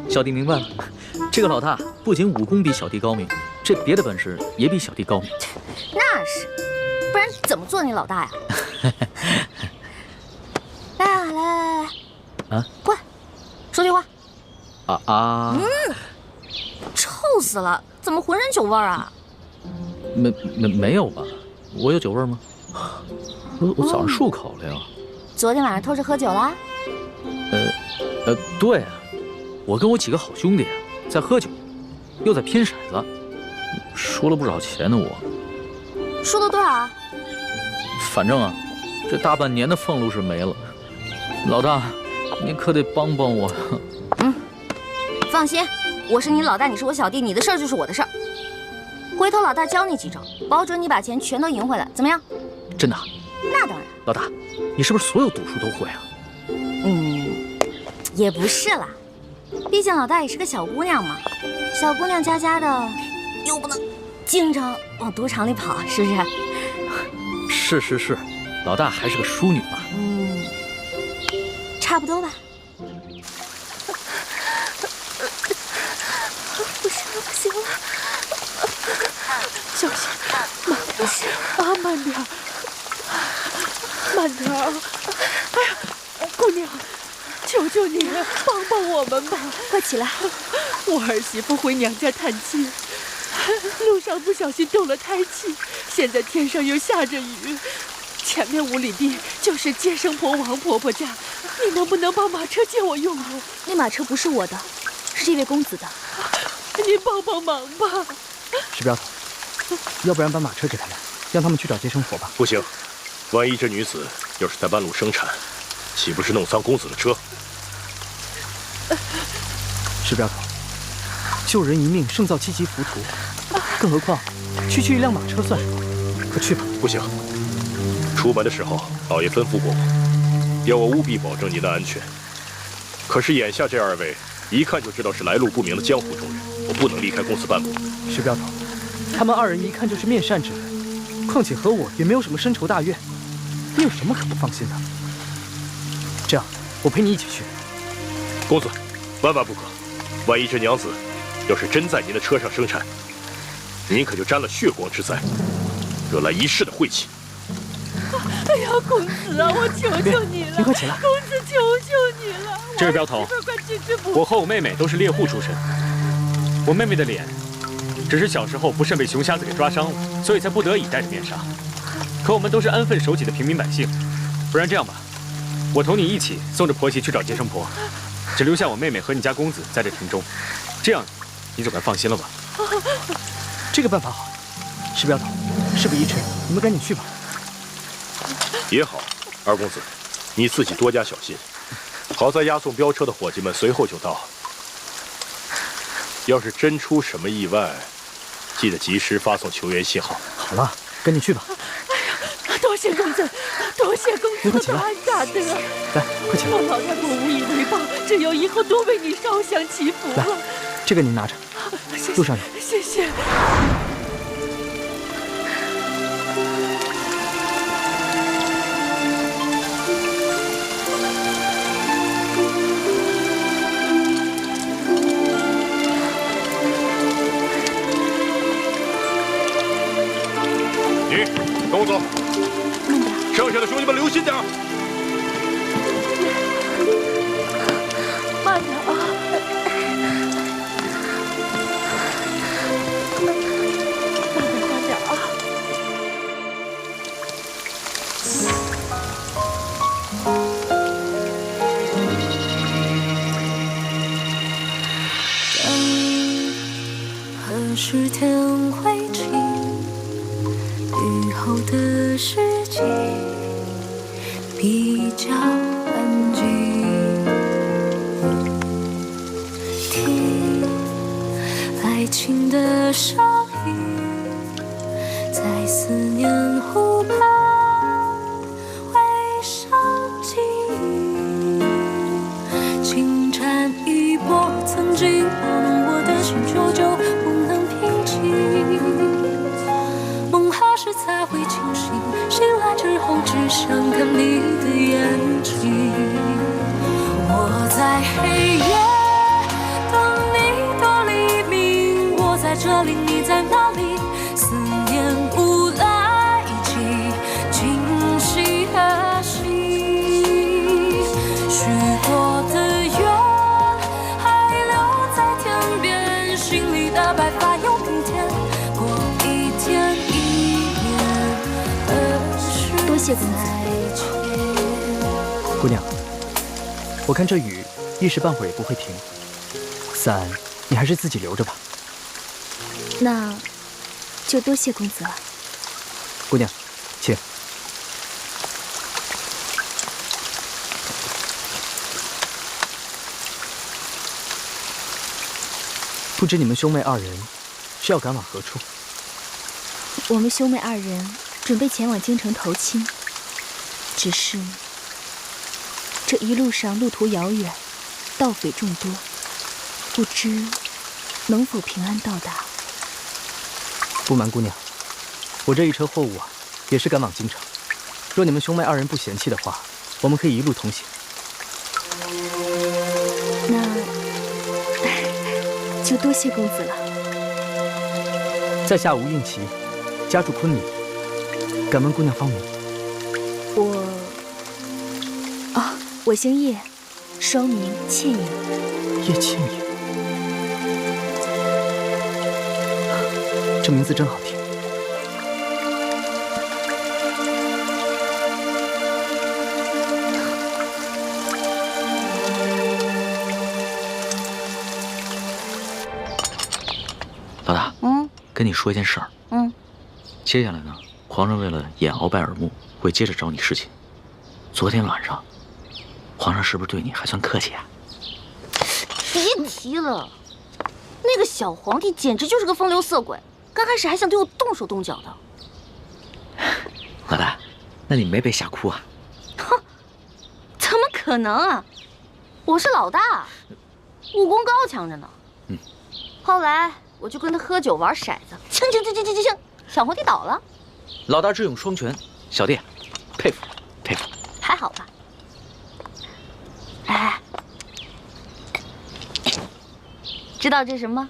小弟明白了，这个老大不仅武功比小弟高明，这别的本事也比小弟高明。那是，不然怎么做你老大呀？来，啊，过来，说句话。臭死了！怎么浑身酒味啊？没有吧？我有酒味吗？我早上漱口了呀。昨天晚上偷着喝酒啦？对啊，我跟我几个好兄弟啊，在喝酒，又在拼骰子，输了不少钱呢。我输了多少啊？反正啊，这大半年的俸禄是没了。老大，你可得帮帮我。放心，我是你老大，你是我小弟，你的事儿就是我的事儿。回头老大教你几招，保准你把钱全都赢回来，怎么样？真的？那当然。老大，你是不是所有赌术都会啊？也不是啦，毕竟老大也是个小姑娘嘛，小姑娘家家的，又不能经常往赌场里跑，是不是？是，老大还是个淑女嘛。差不多吧。不行了，小心，慢点，慢点啊！哎呀，姑娘，求求你帮帮我们吧！快起来！我儿媳妇回娘家探亲，路上不小心动了胎气，现在天上又下着雨，前面5里地就是接生婆王婆婆家，你能不能把马车借我用用？那马车不是我的，是这位公子的。您帮帮忙吧！石镖头，要不然把马车给他们，让他们去找接生婆吧。不行，万一这女子要是在半路生产，岂不是弄脏公子的车？石镖头，救人一命胜造7级浮屠，更何况区一辆马车算什么？快去吧。不行，出门的时候老爷吩咐过我，要我务必保证您的安全。可是眼下这2位一看就知道是来路不明的江湖中人，我不能离开公司半步。石镖头，他们2人一看就是面善之人，况且和我也没有什么深仇大怨，你有什么可不放心的？这样，我陪你一起去。公子，万万不可！万一这娘子要是真在您的车上生产，您可就沾了血光之灾，惹来一世的晦气。哎呀，公子啊，我求求你了！你快起来！公子，求求你了！这位镖头，我和我妹妹都是猎户出身，我妹妹的脸只是小时候不慎被熊瞎子给抓伤了，所以才不得已戴着面纱。可我们都是安分守己的平民百姓，不然这样吧，我同你一起送着婆媳去找接生婆，只留下我妹妹和你家公子在这城中，这样你总该放心了吧？这个办法好。石镖头，事不宜迟，你们赶紧去吧。也好，二公子，你自己多加小心。好在押送镖车的伙计们随后就到。要是真出什么意外，记得及时发送求援信号。好了，赶紧去吧。哎呀，多谢公子，多谢公子的大恩大德。来，快起来。我老太婆无以为报，只有以后多为你烧香祈福了。来，这个您拿着，路上有。谢谢。你跟我走，剩下的兄弟们留心点儿。慢点啊！慢点啊！和何时天会晴？雨后的世界比较安静。听爱情的声音，在思念湖畔回声记忆，轻缠一波曾经拨弄我的心，久久不能平静。梦何时才会清醒？醒来之后只想看你的眼睛。我在黑夜等你的黎明，我在这里，你在哪里？思念无来及，今夕何夕？许多的愿还留在天边，心里的白发又平添。过一天一年，多谢公子。姑娘，我看这雨一时半会儿也不会停，伞你还是自己留着吧。那就多谢公子了。姑娘，请。不知你们兄妹二人是要赶往何处？我们兄妹二人准备前往京城投亲，只是这一路上路途遥远，盗匪众多，不知能否平安到达。不瞒姑娘，我这一车货物啊，也是赶往京城。若你们兄妹二人不嫌弃的话，我们可以一路同行。那就多谢公子了。在下吴应奇，家住昆明，敢问姑娘芳名？我姓叶，双名倩影。叶倩影，这名字真好听。老大，跟你说一件事儿。接下来呢，皇上为了掩鳌拜耳目，会接着找你侍寝。昨天晚上，皇上是不是对你还算客气啊？别提了，那个小皇帝简直就是个风流色鬼，刚开始还想对我动手动脚的。老大，那你没被吓哭啊？哼，怎么可能啊！我是老大，武功高强着呢。后来我就跟他喝酒玩骰子，清，小皇帝倒了。老大智勇双全，小弟佩服佩服。还好吧？哎，知道这是什么吗？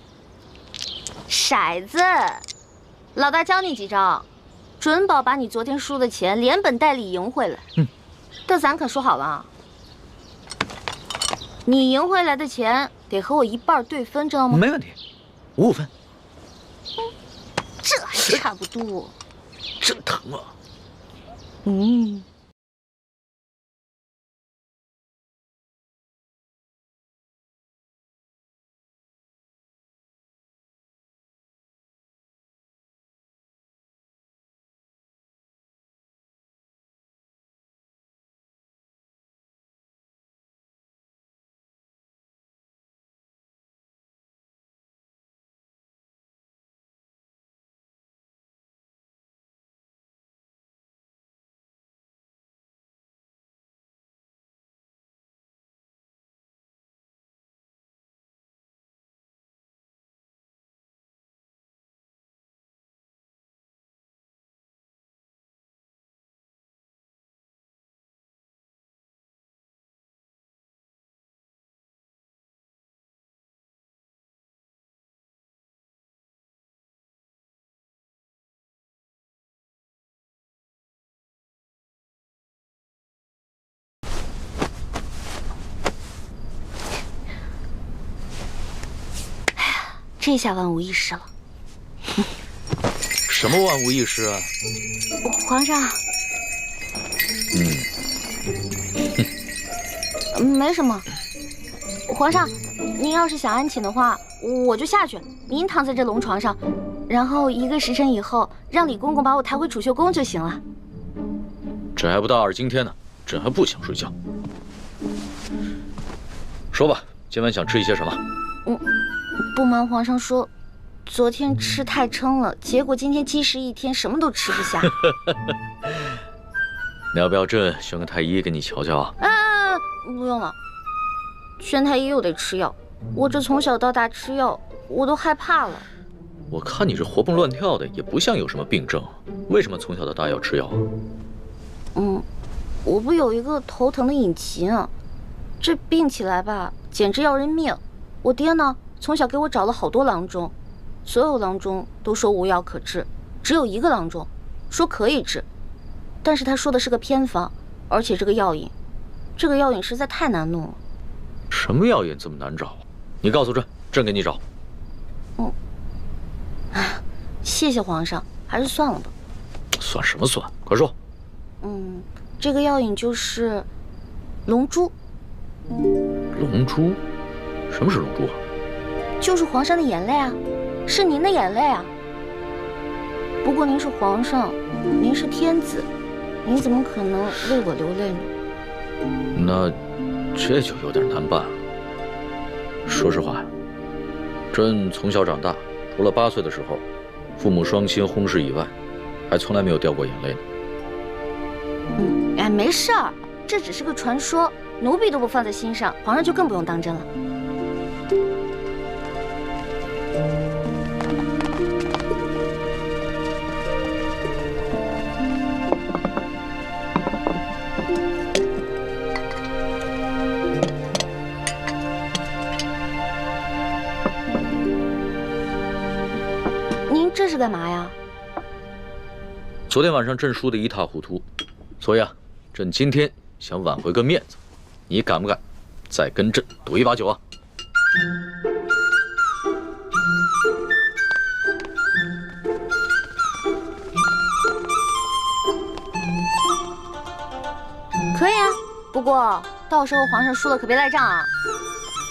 骰子。老大教你几招，准保把你昨天输的钱连本带利赢回来。但咱可说好了啊，你赢回来的钱得和我一半对分，知道吗？没问题，55分。这还差不多。真疼啊！这下万无一失了。什么万无一失啊？皇上。没什么。皇上，您要是想安寝的话，我就下去，您躺在这龙床上，然后1个时辰以后，让李公公把我抬回储秀宫就行了。朕还不到20今天呢，朕还不想睡觉。说吧，今晚想吃一些什么？不瞒皇上说，昨天吃太撑了，结果今天积食1天，什么都吃不下。你要不要朕选个太医给你瞧瞧啊？不用了，宣太医又得吃药，我这从小到大吃药，我都害怕了。我看你这活蹦乱跳的，也不像有什么病症，为什么从小到大要吃药啊？我不有一个头疼的隐疾啊，这病起来吧，简直要人命。我爹呢，从小给我找了好多郎中，所有郎中都说无药可治，只有1个郎中说可以治，但是他说的是个偏方，而且这个药引实在太难弄了。什么药引这么难找？你告诉朕，朕给你找。谢谢皇上，还是算了吧。算什么算？快说。这个药引就是龙珠。龙珠？什么是龙珠啊？就是皇上的眼泪啊，是您的眼泪啊。不过您是皇上，您是天子，您怎么可能为我流泪呢？那这就有点难办了。说实话，朕从小长大，除了8岁的时候，父母双亲轰逝以外，还从来没有掉过眼泪呢。没事儿，这只是个传说，奴婢都不放在心上，皇上就更不用当真了。您这是干嘛呀？昨天晚上朕输得一塌糊涂，所以啊，朕今天想挽回个面子，你敢不敢再跟朕赌一把酒啊？可以啊，不过到时候皇上输了可别赖账啊。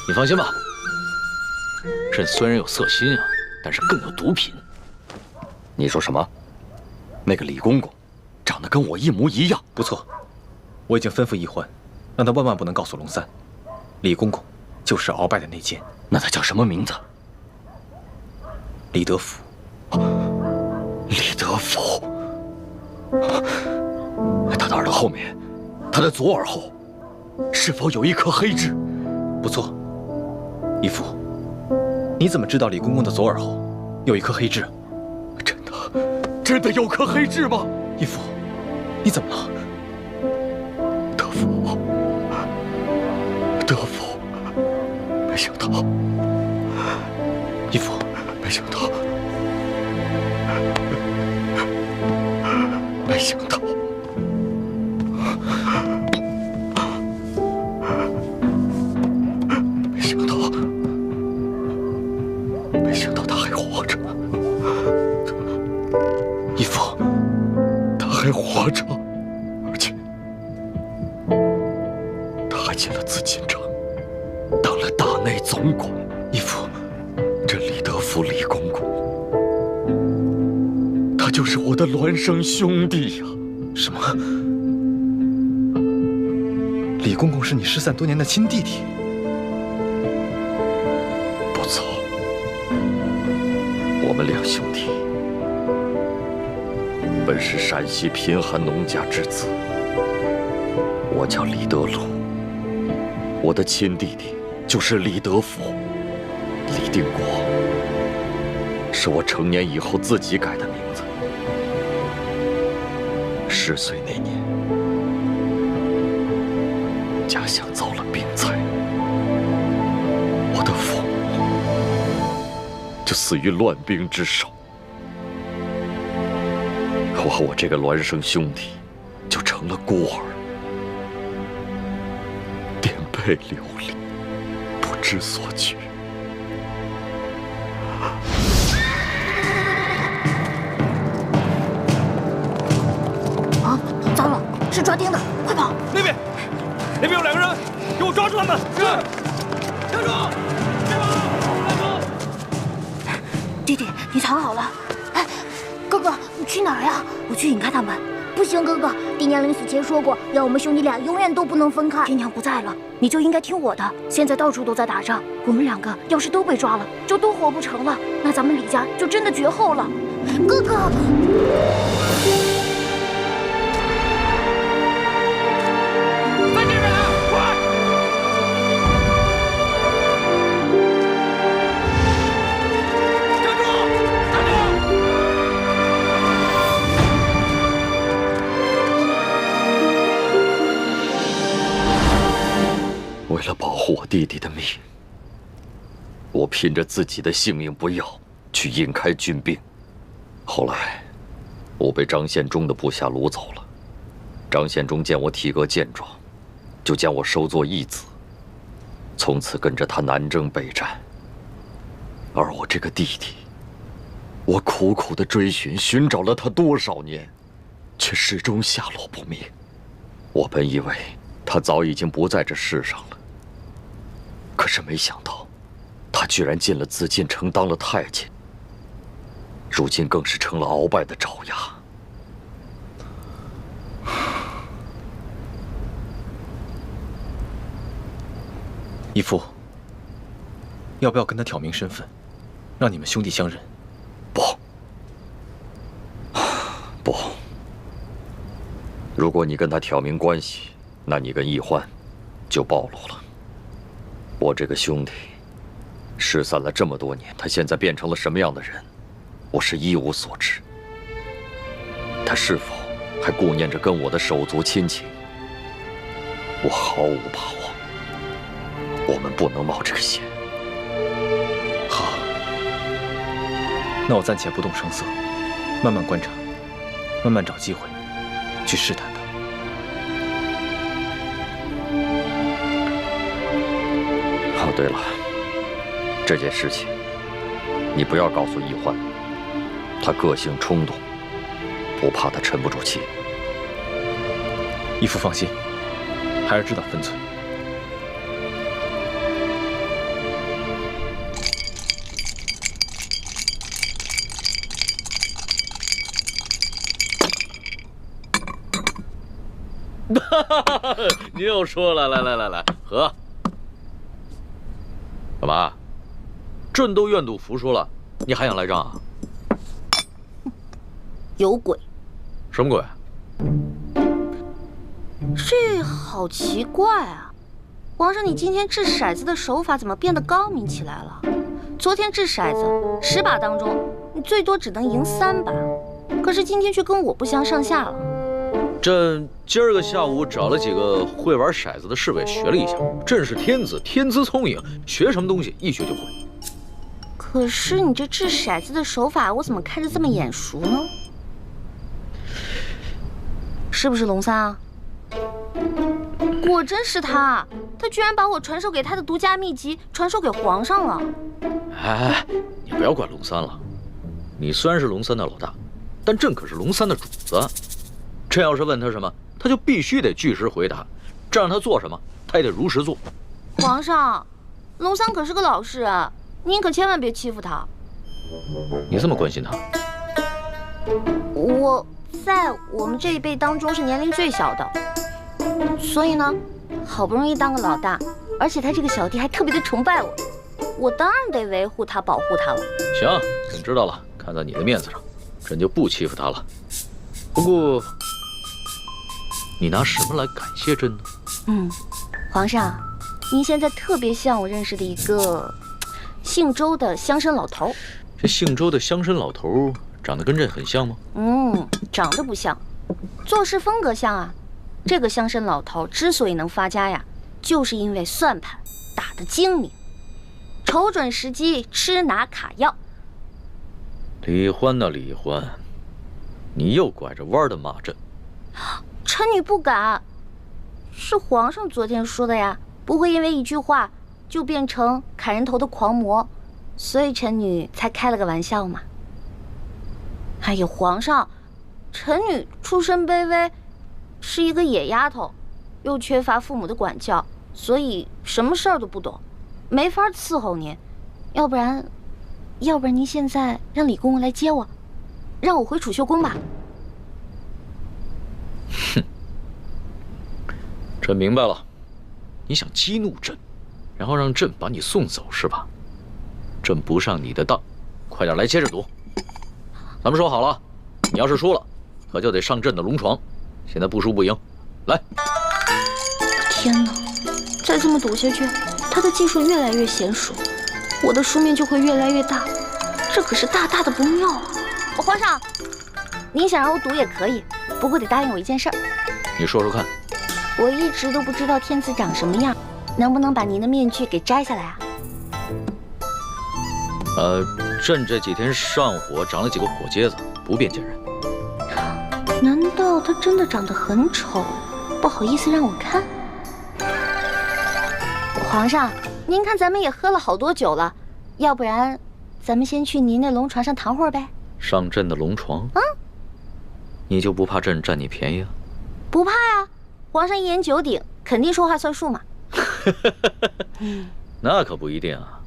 你放心吧，朕虽然有色心啊，但是更有毒品。你说什么？那个李公公长得跟我一模一样。不错，我已经吩咐奕欢，让他万万不能告诉龙三，李公公就是鳌拜的内奸。那他叫什么名字？李德福。李德福，他的耳朵后面，他的左耳后，是否有一颗黑痣？不错，义父，你怎么知道李公公的左耳后有一颗黑痣？真的有颗黑痣吗？义父，你怎么了？德福，没想到，义父，没想到，他还活着。义父，他还活着，而且他还进了紫禁城，当了大内总管。义父，这李德福李公公，他就是我的孪生兄弟呀！什么？李公公是你失散多年的亲弟弟？不错，我们2兄弟本是陕西贫寒农家之子。我叫李德禄，我的亲弟弟就是李德福。李定国是我成年以后自己改的名字。10岁那年，家乡遭了病灾，我的父母就死于乱兵之手。我和我这个孪生兄弟就成了孤儿，颠沛流离，不知所居。糟了，是抓丁的，快跑！那边有2个人，给我抓住他们！是，站住！你藏好了。哎，哥哥，你去哪儿呀？我去引开他们。不行，哥哥，爹娘临死前说过，要我们兄弟俩永远都不能分开。爹娘不在了，你就应该听我的。现在到处都在打仗，我们两个要是都被抓了，就都活不成了，那咱们李家就真的绝后了。哥哥。为了保护我弟弟的命，我拼着自己的性命不要，去引开军兵。后来，我被张献忠的部下掳走了。张献忠见我体格健壮，就将我收作义子，从此跟着他南征北战。而我这个弟弟，我苦苦的追寻找了他多少年，却始终下落不明。我本以为他早已经不在这世上了。可是没想到，他居然进了紫禁城当了太监，如今更是成了鳌拜的爪牙。义父，要不要跟他挑明身份，让你们兄弟相认？不，如果你跟他挑明关系，那你跟易欢就暴露了。我这个兄弟失散了这么多年，他现在变成了什么样的人，我是一无所知。他是否还顾念着跟我的手足亲情，我毫无把握。我们不能冒这个险。好，那我暂且不动声色，慢慢观察，慢慢找机会去试探他。哦，对了，这件事情你不要告诉易欢，他个性冲动，我怕他沉不住气。义父放心，孩儿知道分寸。你又说了，来，喝。干嘛？朕都愿赌服输了，你还想来仗啊？有鬼！什么鬼？这好奇怪啊！皇上，你今天掷骰子的手法怎么变得高明起来了？昨天掷骰子10把当中，你最多只能赢3把，可是今天却跟我不相上下了。朕今儿个下午找了几个会玩骰子的侍卫学了一下，朕是天子，天资聪颖，学什么东西一学就会。可是你这掷骰子的手法，我怎么看着这么眼熟呢？是不是龙三啊？果真是他，他居然把我传授给他的独家秘籍传授给皇上了。哎，你不要管龙三了，你虽然是龙三的老大，但朕可是龙三的主子。朕要是问他什么，他就必须得据实回答，这让他做什么，他也得如实做。皇上，龙三可是个老实人，您可千万别欺负他。你这么关心他？我在我们这一辈当中是年龄最小的，所以呢，好不容易当个老大，而且他这个小弟还特别的崇拜我，我当然得维护他、保护他了。行，朕知道了，看在你的面子上，朕就不欺负他了。不过，你拿什么来感谢朕呢？皇上，您现在特别像我认识的一个姓周的乡绅老头。这姓周的乡绅老头长得跟朕很像吗？长得不像，做事风格像啊。这个乡绅老头之所以能发家呀，就是因为算盘打得精明，瞅准时机吃拿卡要。李欢呐，李欢，你又拐着弯的骂朕。臣女不敢，是皇上昨天说的呀，不会因为一句话就变成砍人头的狂魔，所以臣女才开了个玩笑嘛。哎呀，皇上，臣女出身卑微，是一个野丫头，又缺乏父母的管教，所以什么事儿都不懂，没法伺候您。要不然，要不然您现在让李公公来接我，让我回储秀宫吧。哼，朕明白了，你想激怒朕，然后让朕把你送走是吧？朕不上你的当，快点来接着赌。咱们说好了，你要是输了，可就得上朕的龙床。现在不输不赢，来。天哪，再这么赌下去，他的技术越来越娴熟，我的输面就会越来越大，这可是大大的不妙啊！皇上，您想让我赌也可以，不过得答应我一件事儿。你说说看。我一直都不知道天子长什么样，能不能把您的面具给摘下来啊？朕这几天上火长了几个火疖子，不便见人。难道他真的长得很丑，不好意思让我看？皇上，您看咱们也喝了好多酒了，要不然咱们先去您那龙床上躺会儿呗？上朕的龙床？啊？你就不怕朕占你便宜啊？不怕呀，皇上一言九鼎，肯定说话算数嘛。那可不一定啊。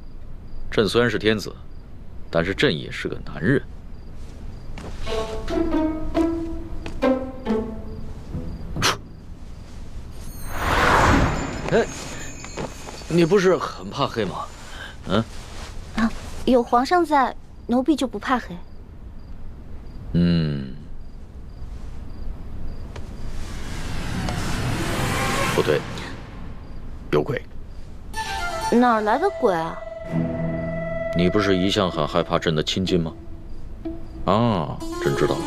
朕虽然是天子，但是朕也是个男人。哎，你不是很怕黑吗？嗯？啊，有皇上在，奴婢就不怕黑。不对，有鬼。哪儿来的鬼啊？你不是一向很害怕朕的亲近吗？啊，朕知道了，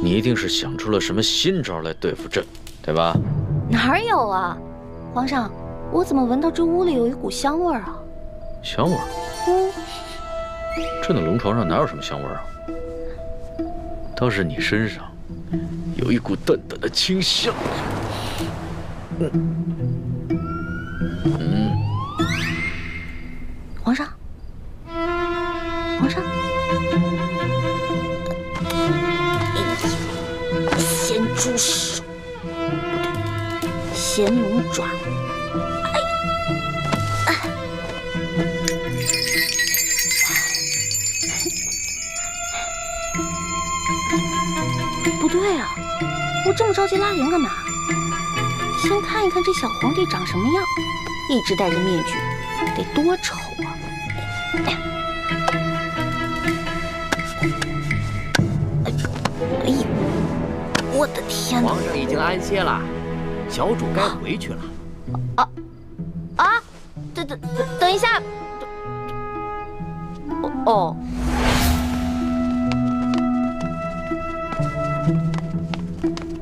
你一定是想出了什么新招来对付朕，对吧？哪儿有啊，皇上，我怎么闻到这屋里有一股香味儿啊？香味儿？朕的龙床上哪有什么香味儿啊？倒是你身上有一股淡淡的清香。皇上，皇上，咸猪手，不对，咸龙爪。不对啊，我这么着急拉铃干嘛？先看一看这小皇帝长什么样，一直戴着面具，得多丑啊！哎呀，我的天哪！皇上已经安歇了，小主该回去了。等一下，哦。